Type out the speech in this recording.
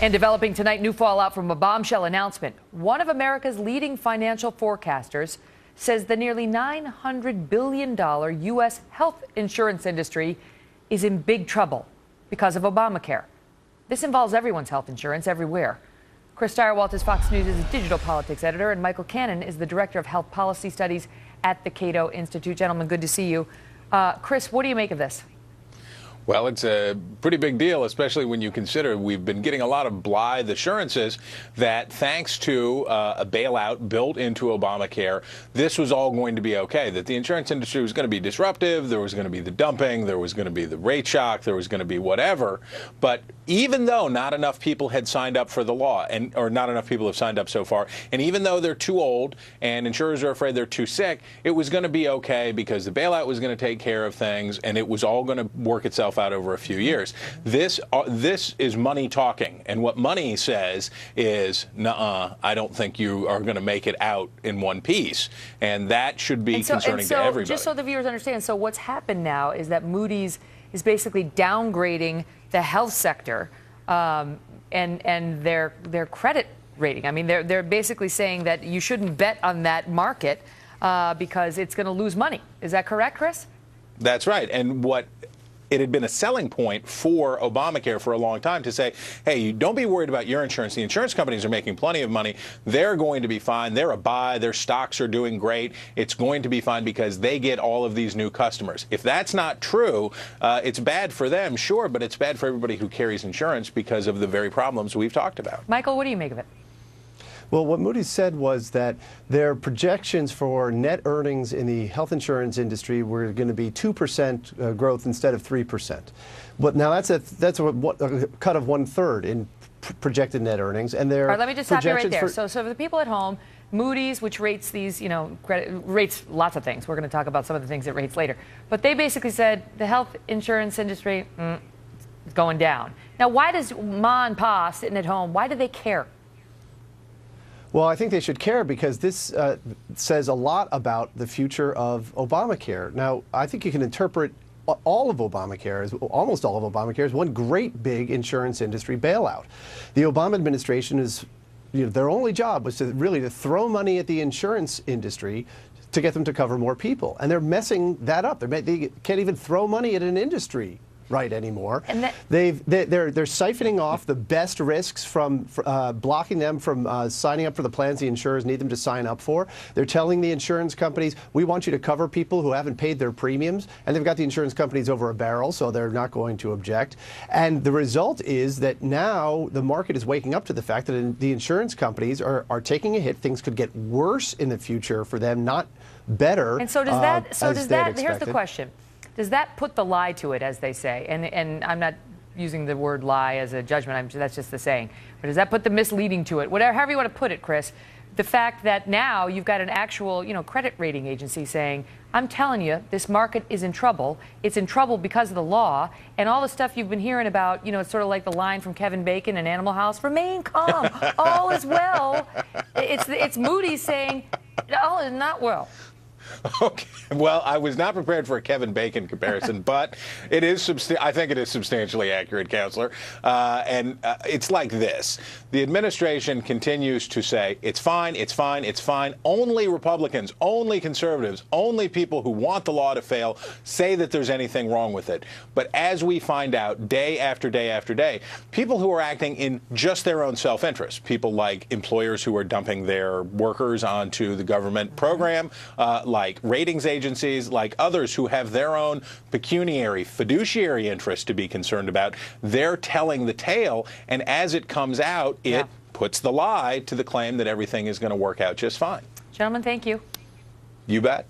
And developing tonight, new fallout from a bombshell announcement. One of America's leading financial forecasters says the nearly $900 billion U.S. health insurance industry is in big trouble because of Obamacare. This involves everyone's health insurance everywhere. Chris Stirewalt is Fox News' digital politics editor, and Michael Cannon is the director of health policy studies at the Cato Institute. Gentlemen, good to see you. Chris, what do you make of this? Well, it's a pretty big deal, especially when you consider we've been getting a lot of blithe assurances that thanks to a bailout built into Obamacare, this was all going to be okay, that the insurance industry was going to be disruptive, there was going to be the dumping, there was going to be the rate shock, there was going to be whatever. But even though not enough people had signed up for the law, or not enough people have signed up so far, and even though they're too old and insurers are afraid they're too sick, it was going to be okay because the bailout was going to take care of things and it was all going to work itself out over a few years. This is money talking, and what money says is, nuh-uh, I don't think you are going to make it out in one piece, and that should be concerning to everybody. Just so the viewers understand, so what's happened now is that Moody's is basically downgrading the health sector and their credit rating. I mean, they're basically saying that you shouldn't bet on that market because it's going to lose money. Is that correct, Chris? That's right. And what it had been a selling point for Obamacare for a long time to say, hey, don't be worried about your insurance. The insurance companies are making plenty of money. They're going to be fine. They're a buy. Their stocks are doing great. It's going to be fine because they get all of these new customers. If that's not true, it's bad for them, sure, but it's bad for everybody who carries insurance because of the very problems we've talked about. Michael, what do you make of it? Well, what Moodys said was that their projections for net earnings in the health insurance industry were going to be 2% growth instead of 3%. But now that's a cut of 1/3 in projected net earnings, and their all right, let me just stop you right there. So for the people at home, Moody's, which rates these, rates lots of things. We're going to talk about some of the things it rates later. But they basically said the health insurance industry is going down. Now, why does Ma and Pa sitting at home, why do they care? Well, I think they should care because this says a lot about the future of Obamacare. Now, I think you can interpret all of Obamacare, almost all of Obamacare, as one great big insurance industry bailout. The Obama administration is, their only job was to throw money at the insurance industry to get them to cover more people. And they're messing that up. They can't even throw money at an industry right anymore. And they're siphoning off the best risks from blocking them from signing up for the plans the insurers need them to sign up for. They're telling the insurance companies, we want you to cover people who haven't paid their premiums, and they've got the insurance companies over a barrel, so they're not going to object. And the result is that now the market is waking up to the fact that the insurance companies are taking a hit. Things could get worse in the future for them, not better. And so does that, here's the question. Does that put the lie to it, as they say? And I'm not using the word lie as a judgment. That's just the saying. But does that put the misleading to it? However you want to put it, Chris, the fact that now you've got an actual, credit rating agency saying, I'm telling you, this market is in trouble. It's in trouble because of the law. And all the stuff you've been hearing about, it's sort of like the line from Kevin Bacon in Animal House, remain calm, all is well. It's Moody's saying, all is not well. Okay. Well, I was not prepared for a Kevin Bacon comparison, but it is I think it is substantially accurate, Counselor. And it's like this. The administration continues to say, it's fine, it's fine, it's fine. Only Republicans, only conservatives, only people who want the law to fail say that there's anything wrong with it. But as we find out day after day after day, people who are acting in just their own self-interest, people like employers who are dumping their workers onto the government program, like ratings agencies, like others who have their own pecuniary, fiduciary interest to be concerned about, they're telling the tale, and as it comes out, it puts the lie to the claim that everything is going to work out just fine. Gentlemen, thank you. You bet.